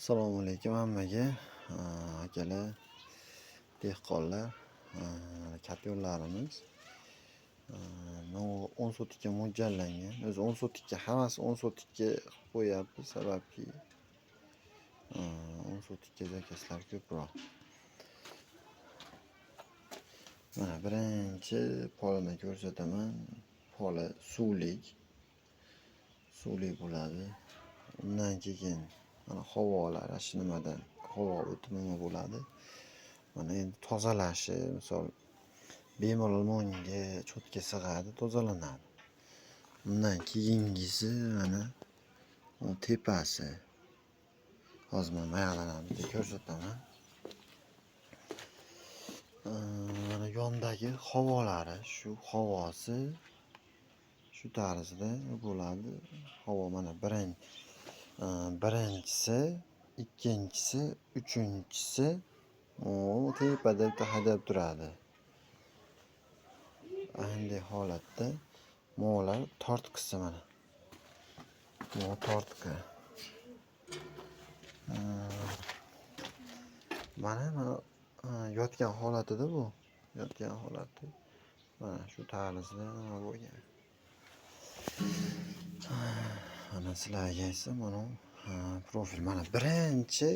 Assalomu alaykum hammaga. Akalar, dehqonlar, katta yo'llarimiz 10 sotikka mo'ljallangan. O'zi 10 sotikka, hammasi 10 sotikka qo'yapmiz, sababki 10 sotikka zakazlar ko'proq. Mana birinchi polni ko'rsataman. Poli suvlik bo'ladi. Undan keyin mana havolar, shu nimadan havo o'timi bo'ladi. Mana endi tozalashi, misol bemalol mo'nga cho'tka sig'adi, tozalanadi. Undan keyingisi mana tepasi. Hozir men maydalanadi deb ko'rsataman. Mana yondagi havolari, shu havosi shu tarzda bo'ladi. Havo mana birinchisi, ikkinchisi, uchinchisi tepada haydab turadi. Endi holatda mo'lar tortqisi mana. Bu tortqi. Mana yotgan holatida bu. Yotgan holati. Mana shu tarzda bo'lgan. Mana sizlarga esa mana profil. Mana birinchi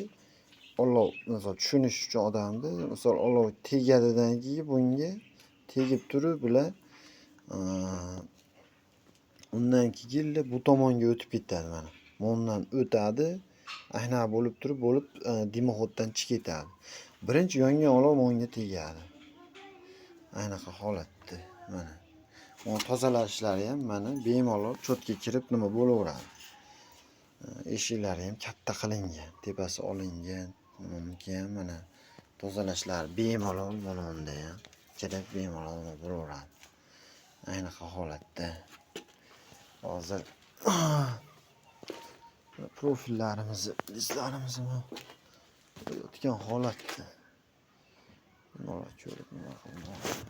olov, misol tushunish uchun odamni, misol olov tegadidan keyin bunga tegib turib bilan undan keyin bu tomonga o'tib ketadi mana. Bundan o'tadi, ahna bo'lib turib dimoxoddan chiqib ketadi. Birinchi yongan olov bunga tegadi. Aynaqa holatda mana. Bunu tozalashlari ham mana bemalol cho'tka kirib nima bo'laveradi. Eshiklari ham katta qilingan, tepasi olingan. Buniki mana tozalashlari bemalol bo'lganda ham kirib bemalol bo'laveradi. Aynaqa holatda. Hozir profillarimizni, listlarimizni qo'yayotgan holatda. Mana ko'rib nima qilmoqchi.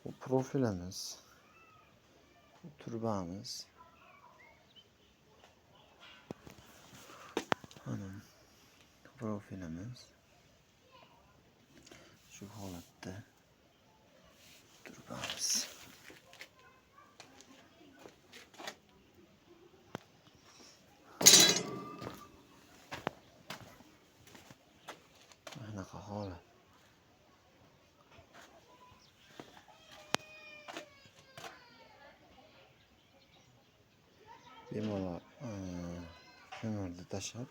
Bu profilimiz, turbamiz. Mana profilimiz shu holatda turbamiz. Anaqa holat. Bemalol ko'mirni tashlab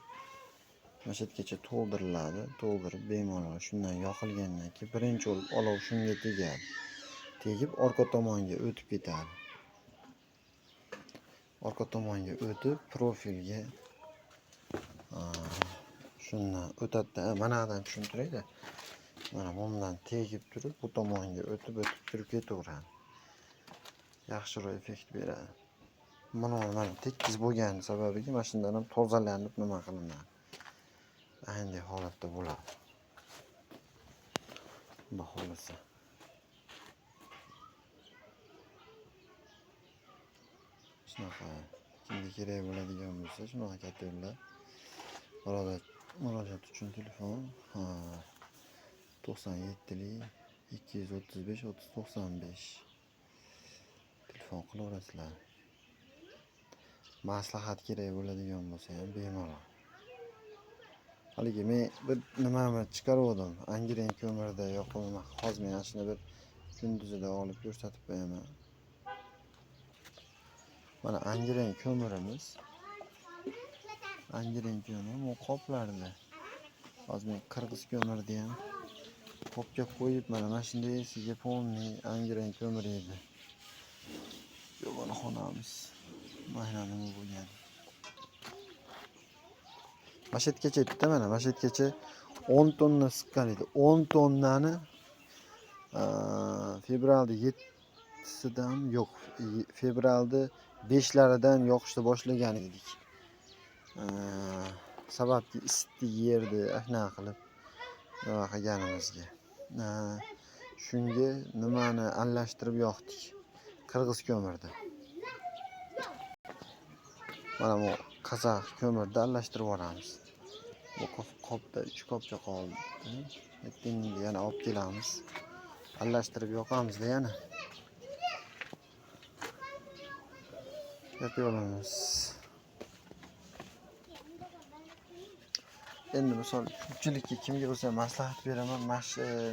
mana shu yergacha to'ldiriladi. To'ldirib bemalol shundan yoqilgandan keyin birinchi olov shunga tegadi. Tegib orqa tomonga o'tib ketadi. Orqa tomonga o'tib profilga shundan o'tadi. Manadan tushuntiraydi. Mana bundan tegib turib bu tomonga o'tib turib ketaveradi. Yaxshiroq effekt beradi. Mana tekis bo'lgan sababiga mashinadan ham tozalanib nima qilinadi. Endi holatda bo'ladi. Xudo xolasa. Shunaqa kimga kerak bo'ladigan bo'lsa, shunaqa katta yo'llar. Murojaat uchun telefon 97 235 3095. Telefon qilaverasizlar. Maslahat kerak bo'ladigan bo'lsa ham bemalol. Haligi men bir nimani chiqardim. Angren ko'mirda yoqilma. Hozir men shuni bir kunduzida olib ko'rsatib qo'yaman. Mana angren ko'mirimiz. Angren ko'mir bu qoplarda. Hozir men qirg'iz ko'mirda ham qopga qo'yib mana shunday sizga polni angren ko'mir edi. Yo'g'on xonamiz. Mana nima bo'lgan. Mashetgacha aytdi mana, mashetgacha 10 tonna siqqan edi. 10 tonnani fevralda 7sidan yo'q, fevralda 5laridan yoqishni boshlagan edik. Sababki issiq yerda ahna qilib nima qilganimizga. Shunga nimani aralashtirib yoqdik. Qirg'iz ko'mirda. Mana bu qazaq ko'mirda aralashtirib olamiz. Bu qopda 3 qopcha qoldi. Endi yana olib kelamiz. Aralashtirib yoqamizda yana. Yapıyoruz. Endi misol ko'pchilikka kimga bo'lsa maslahat beraman,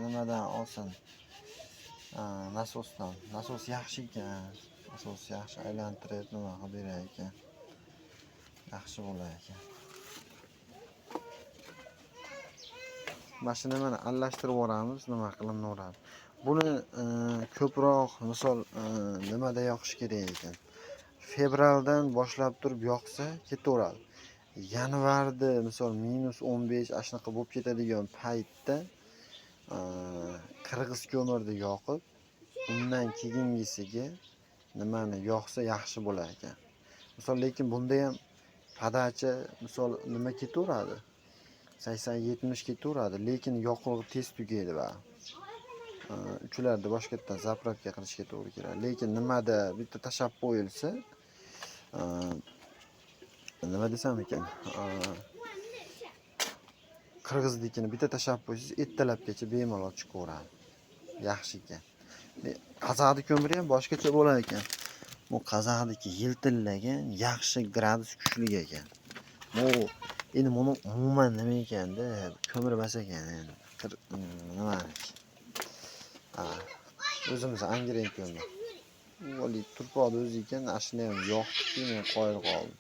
nimadan olsin. Nasosdan. Nasos yaxshi ekan. Nasos yaxshi aylantirib nima qilib berar ekan. Yaxshi bo'lar ekan. Mashinani mana aralashtirib yuboramiz, nima qilinaveradi. Buni ko'proq misol nimada yoqish kerak ekan. Fevraldan boshlab turib yoqsa ketaveradi. Yanvarda misol -15 ashnaqa bo'lib ketadigan paytda qirg'iz ko'mirni yoqib, undan keyingisiga nimani yoqsa yaxshi bo'lar ekan. Misol lekin bunda ham padacha misol nima ketaveradi? 80-70 ketaveradi, lekin yoqilg'i tez tugaydi va uchlarda boshqatdan zapravka qilishga to'g'ri keladi. Lekin nimada bitta tashab qo'yilsa, nima desam ekan, qirg'iznikini bitta tashab qo'ysangiz ertalabgacha bemalol chiqaveradi. Yaxshi ekan. Qazaqni ko'miri ham boshqacha bo'lar ekan. Bu qazaqniki yiltillagan, yaxshi gradus kuchli ekan. Bu endi buni umuman nima ekanda, ko'mir emas ekan endi. Nimaniki? O'zimiz Angren ko'mir. Turpoqni o'zi ekan, ashuni ham yoqib, men qoyil qoldim.